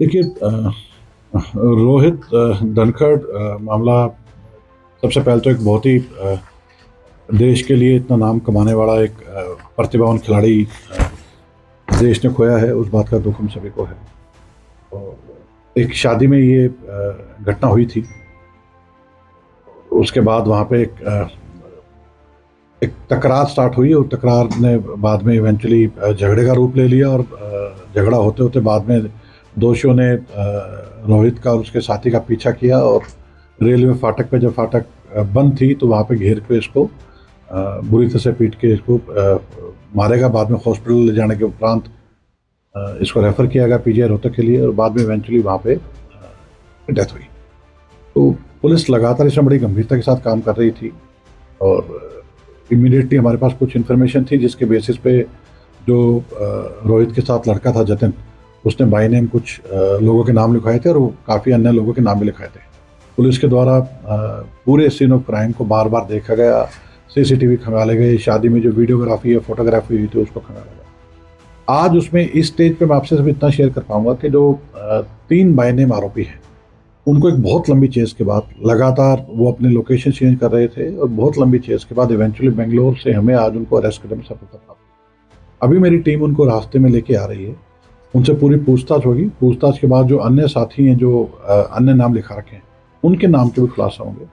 देखिए, रोहित धनखड़ मामला सबसे पहले तो एक बहुत ही देश के लिए इतना नाम कमाने वाला एक प्रतिभावान खिलाड़ी देश ने खोया है, उस बात का दुख हम सभी को है। और एक शादी में ये घटना हुई थी। उसके बाद वहाँ पे एक तकरार स्टार्ट हुई और तकरार ने बाद में इवेंचुअली झगड़े का रूप ले लिया और झगड़ा होते होते बाद में दोषियों ने रोहित का और उसके साथी का पीछा किया और रेलवे फाटक पे जब फाटक बंद थी तो वहाँ पे घेर के इसको बुरी तरह से पीट के इसको मारेगा। बाद में हॉस्पिटल ले जाने के उपरांत इसको रेफ़र किया गया पीजीआई रोहतक के लिए और बाद में इवेंचुअली वहाँ पे डेथ हुई। तो पुलिस लगातार इसमें बड़ी गंभीरता के साथ काम कर रही थी और इमीडिएटली हमारे पास कुछ इन्फॉर्मेशन थी जिसके बेसिस पे जो रोहित के साथ लड़का था जतिन, उसने बाई नेम कुछ लोगों के नाम लिखवाए थे और वो काफ़ी अन्य लोगों के नाम भी लिखाए थे। पुलिस के द्वारा पूरे सीन ऑफ क्राइम को बार बार देखा गया, सीसीटीवी खंगाले गए, शादी में जो वीडियोग्राफी या फोटोग्राफी हुई थी उसको खंगाला गया। आज उसमें इस स्टेज पे मैं आपसे सिर्फ इतना शेयर कर पाऊंगा कि जो 3 बाई नेम आरोपी हैं उनको एक बहुत लंबी चेस के बाद लगातार वो अपने लोकेशन चेंज कर रहे थे और बहुत लंबी चेस के बाद इवेंचुअली बेंगलोर से हमें आज उनको अरेस्ट करने में सफलता प्राप्त। अभी मेरी टीम उनको रास्ते में लेके आ रही है, उनसे पूरी पूछताछ होगी। पूछताछ के बाद जो अन्य साथी हैं जो अन्य नाम लिखा रखे हैं उनके नाम के भी खुलासा होंगे।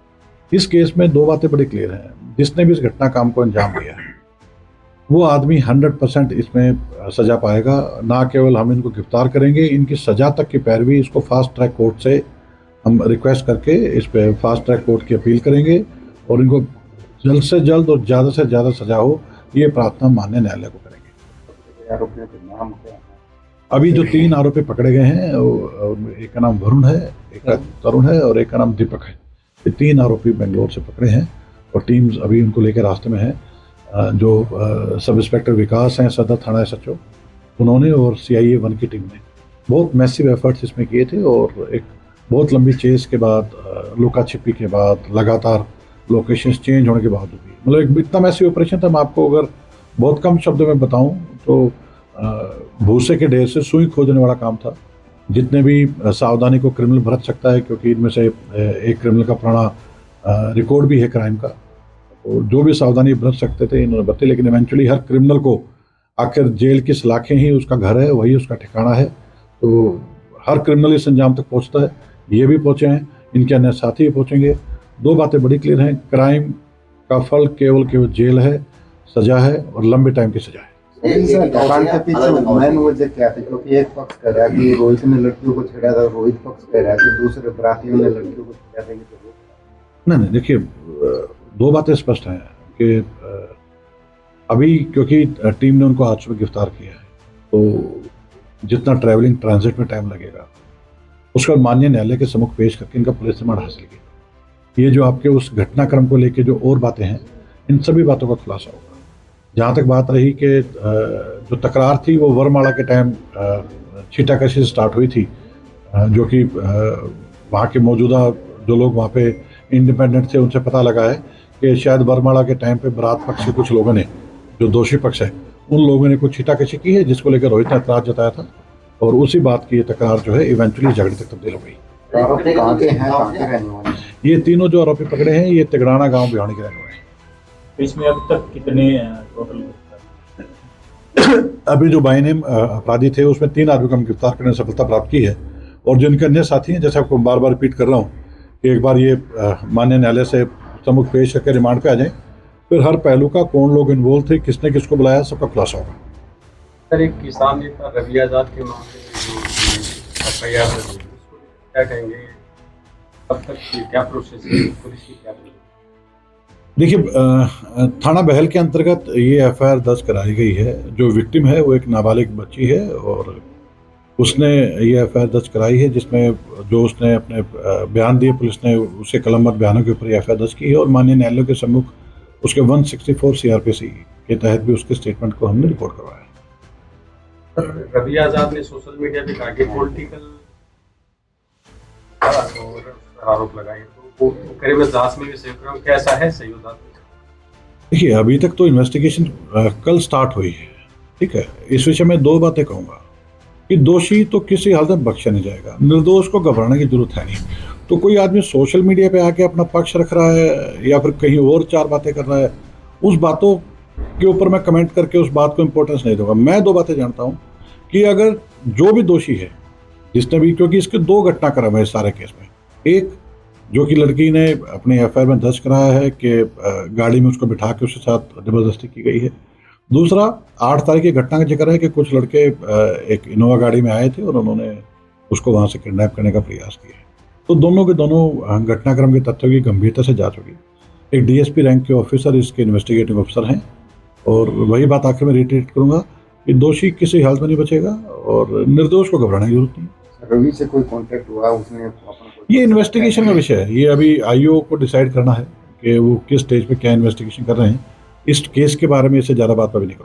इस केस में 2 बातें बड़ी क्लियर हैं। जिसने भी इस घटना काम को अंजाम दिया है वो आदमी 100% इसमें सजा पाएगा। ना केवल हम इनको गिरफ्तार करेंगे, इनकी सजा तक की पैरवी इसको फास्ट ट्रैक कोर्ट से हम रिक्वेस्ट करके इस पे फास्ट ट्रैक कोर्ट की अपील करेंगे और इनको जल्द से जल्द और ज़्यादा से ज़्यादा सजा हो, ये प्रार्थना माननीय न्यायालय को करेंगे। आरोपियों के नाम क्या हैं? अभी जो 3 आरोपी पकड़े गए हैं एक का नाम वरुण है, एक का तरुण है और एक का नाम दीपक है। ये 3 आरोपी बेंगलोर से पकड़े हैं और टीम्स अभी उनको लेकर रास्ते में है। जो सब इंस्पेक्टर विकास हैं सदर थाना एसएचओ, उन्होंने और सीआईए 1 की टीम ने बहुत मैसिव एफर्ट्स इसमें किए थे और एक बहुत लंबी चेस के बाद लुका छिपी के बाद लगातार लोकेशंस चेंज होने के बाद भी मतलब एक इतना मैसिव ऑपरेशन था। मैं आपको अगर बहुत कम शब्दों में बताऊं तो भूसे के ढेर से सुई खोजने वाला काम था। जितने भी सावधानी को क्रिमिनल बरत सकता है, क्योंकि इनमें से एक क्रिमिनल का पुराना रिकॉर्ड भी है क्राइम का, और जो भी सावधानी बरत सकते थे इन्होंने बरती। लेकिन इवेंचुअली हर क्रिमिनल को आखिर जेल की सलाखें ही उसका घर है, वही उसका ठिकाना है। तो हर क्रिमिनल इस अंजाम तक पहुंचता है, ये भी पहुंचे हैं, इनके अन्य साथी भी पहुंचेंगे। 2 बातें बड़ी क्लियर हैं, क्राइम का फल केवल जेल है, सजा है और लंबे टाइम की सजा है। के पीछे मेन वजह क्या थी? क्योंकि एक पक्ष कह रहा है कि रोहित ने लड़कियों को छेड़ा था, रोहित पक्ष कह रहा है कि दूसरे बरातियों ने लड़कियों को छेड़ा था। नहीं, देखिए 2 बातें स्पष्ट हैं कि अभी क्योंकि टीम ने उनको आज सुबह गिरफ्तार किया है तो जितना ट्रैवलिंग ट्रांजिट में टाइम लगेगा उसका माननीय न्यायालय के सम्मुख पेश करके इनका पुलिस रिमांड हासिल किया। ये जो आपके उस घटनाक्रम को लेके जो और बातें हैं, इन सभी बातों का खुलासा होगा। जहाँ तक बात रही कि जो तकरार थी वो वरमाला के टाइम छीटाकशी से स्टार्ट हुई थी, जो कि वहाँ के मौजूदा जो लोग वहाँ पे इंडिपेंडेंट थे उनसे पता लगा है कि शायद वरमाला के टाइम पे बरात पक्ष के कुछ लोगों ने, जो दोषी पक्ष है, उन लोगों ने कुछ छीटाकशी की है जिसको लेकर रोहित ने एतराज जताया था और उसी बात की ये तकरार जो है इवेंचुअली झगड़े तक तब्दील हो गई। आरोपी कहाँ के हैं, कहाँ के रहने वाले? ये तीनों जो आरोपी पकड़े हैं ये तिगड़ाना गांव भिवानी के रहने वाले हैं। इसमें अब तक कितने टोटल? अभी जो बाई नेम अपराधी थे उसमें 3 आदमी को हम गिरफ्तार करने में सफलता प्राप्त की है और जो इनके अन्य साथी हैं, जैसे आपको बार बार रिपीट कर रहा हूँ कि एक बार ये माननीय न्यायालय से सम्मुख पेश करके रिमांड पे आ जाए, फिर हर पहलू का कौन लोग इन्वॉल्व थे, किसने किसको बुलाया, सबका खुलासा होगा। सर, एक किसान नेता रवि आजाद के मामले में एफआईआर है, उसको क्या कहेंगे? अब तक क्या प्रोसेस है, पुलिस की क्या? देखिए, थाना बहल के अंतर्गत ये एफआईआर दर्ज कराई गई है। जो विक्टिम है वो एक नाबालिग बच्ची है और उसने ये एफआईआर दर्ज कराई है जिसमें जो उसने अपने बयान दिए, पुलिस ने उसे कलमबद्ध बयानों के ऊपर एफआईआर दर्ज की है और माननीय न्यायालय के सम्मुख उसके 164 सीआरपीसी के तहत भी उसके स्टेटमेंट को हमने रिकॉर्ड करवाया है। सर, रवि आजाद ने सोशल मीडिया पे कहा कि पॉलिटिकल आरोप लगाए, तो वो करीब दास में भी सहयोग रहा हूँ, कैसा है सही होता? देखिए, अभी तक तो इन्वेस्टिगेशन कल स्टार्ट हुई है, ठीक है। इस विषय में 2 बातें कहूँगा। कि दोषी तो किसी हालत में बख्शा नहीं जाएगा, निर्दोष को घबराने की जरूरत है नहीं। तो कोई आदमी सोशल मीडिया पे आके अपना पक्ष रख रहा है या फिर कहीं और चार बातें कर रहा है, उस बातों के ऊपर मैं कमेंट करके उस बात को इंपॉर्टेंस नहीं दूंगा। मैं दो बातें जानता हूं कि अगर जो भी दोषी है, जिसने भी, क्योंकि इसके दो घटनाक्रम है इस सारे केस में। एक, जो कि लड़की ने अपने एफआईआर में दर्ज कराया है कि गाड़ी में उसको बिठा के उसके साथ जबरदस्ती की गई है। दूसरा, 8 तारीख की घटना का जिक्र है कि कुछ लड़के एक इनोवा गाड़ी में आए थे और उन्होंने उसको वहां से किडनैप करने का प्रयास किया। तो दोनों के दोनों घटनाक्रम के तथ्यों की गंभीरता से जांच होगी। एक डीएसपी रैंक के ऑफिसर इसके इन्वेस्टिगेटिव अफसर हैं, और वही बात आखिर में रिट्रीट करूंगा कि दोषी किसी हालत में नहीं बचेगा और निर्दोष को घबराने की जरूरत नहीं। रवि से कोई कांटेक्ट हुआ, उसने ये इन्वेस्टिगेशन का विषय है, ये अभी आईओ को डिसाइड करना है कि वो किस स्टेज पे क्या इन्वेस्टिगेशन कर रहे हैं। इस केस के बारे में इससे ज़्यादा बात अभी नहीं करूंगा।